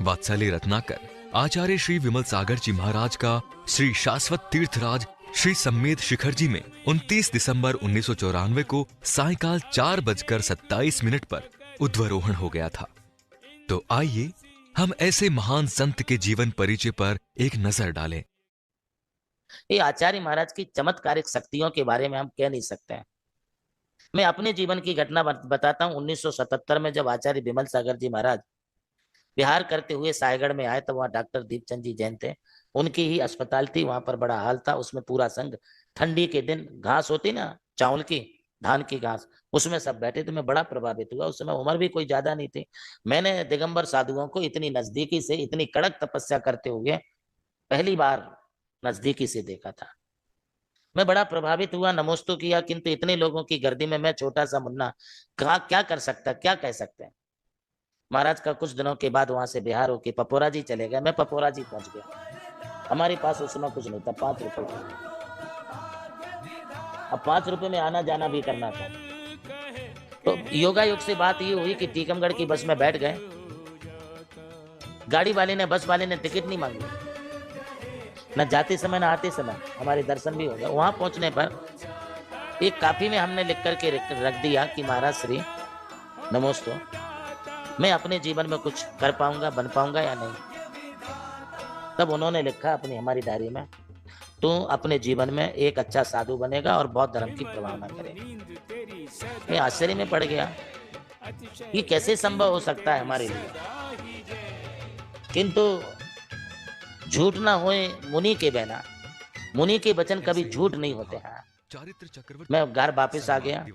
वात्सल्य रत्नाकर आचार्य श्री विमल सागर जी महाराज का श्री शाश्वत तीर्थराज श्री सम्मेद शिखर जी में 29 दिसंबर 1994 को सायंकाल 4:27 पर उध्वरोहण हो गया था। तो आइए हम ऐसे महान संत के जीवन परिचय पर एक नजर डालें। ये आचार्य महाराज की चमत्कारिक शक्तियों के बारे में हम कह नहीं सकते हैं। मैं अपने जीवन की घटना बताता हूँ। 1977 में जब आचार्य विमल सागर जी महाराज बिहार करते हुए सायगढ़ में आए तो वहाँ डॉक्टर दीपचंद जी जैन थे। उनकी ही अस्पताल थी, वहां पर बड़ा हाल था। उसमें पूरा संघ, ठंडी के दिन घास होती ना, चावल की, धान की घास, उसमें सब बैठे थे। मैं बड़ा प्रभावित हुआ। उस समय उम्र भी कोई ज्यादा नहीं थी। मैंने दिगंबर साधुओं को इतनी नजदीकी से, इतनी कड़क तपस्या करते हुए पहली बार नजदीकी से देखा था। मैं बड़ा प्रभावित हुआ, नमोस्तु किया, किंतु इतने लोगों की गर्दी में मैं छोटा सा मुन्ना कहा क्या कर सकता, क्या कह सकते हैं। महाराज का कुछ दिनों के बाद वहां से बिहार होके पपोरा जी चले गए। मैं पपोरा जी पहुंच गया। हमारे पास उस समय कुछ नहीं था, 5 रुपए था। अब 5 रुपए में आना जाना भी करना था। तो योगायोग से बात ये हुई कि टीकमगढ़ की बस में बैठ गए। गाड़ी वाले ने, बस वाले ने टिकट नहीं मांगी, न जाते समय न आते समय। हमारे दर्शन भी हो गए। वहां पहुंचने पर एक कापी में हमने लिख करके रख दिया कि महाराज श्री नमोस्तु, मैं अपने जीवन में कुछ कर पाऊंगा, बन पाऊंगा या नहीं। तब उन्होंने लिखा अपनी हमारी डायरी में, तू अपने जीवन में एक अच्छा साधु बनेगा और बौद्ध धर्म की प्रवाहना करेगा। मैं आश्चर्य में पड़ गया, ये कैसे संभव हो सकता है हमारे लिए। किंतु झूठ ना होए मुनि के बहना, मुनि के वचन कभी झूठ नहीं होते हैं। मैं घर वापस आ गया।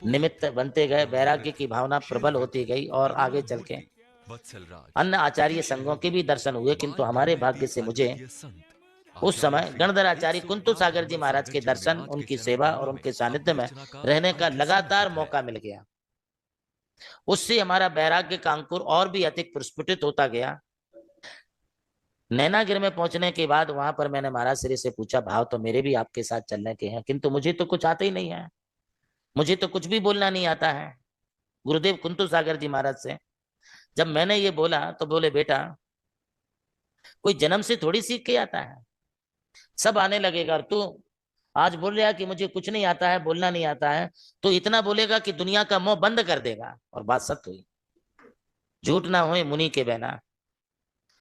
निमित्त बनते गए, वैराग्य की भावना प्रबल होती गई और आगे चल के अन्य आचार्य संघों के भी दर्शन हुए। किंतु हमारे भाग्य से मुझे उस समय गणधर आचार्य कुंतु सागर जी महाराज के दर्शन, उनकी सेवा और उनके सानिध्य में रहने का लगातार मौका मिल गया। उससे हमारा वैराग्य का अंकुर और भी अधिक प्रस्फुटित होता गया। नैनागिर में पहुंचने के बाद वहां पर मैंने महाराज श्री से पूछा, भाव तो मेरे भी आपके साथ चलने के हैं, किंतु मुझे तो कुछ आता ही नहीं है, मुझे तो कुछ भी बोलना नहीं आता है। गुरुदेव कुंतु सागर जी महाराज से जब मैंने ये बोला तो बोले, बेटा कोई जन्म से थोड़ी सीख के आता है, सब आने लगेगा। और तू आज बोल रहा कि मुझे कुछ नहीं आता है, बोलना नहीं आता है, तो इतना बोलेगा कि दुनिया का मुंह बंद कर देगा। और बात सत्य हुई। झूठ ना होए मुनि के बहना,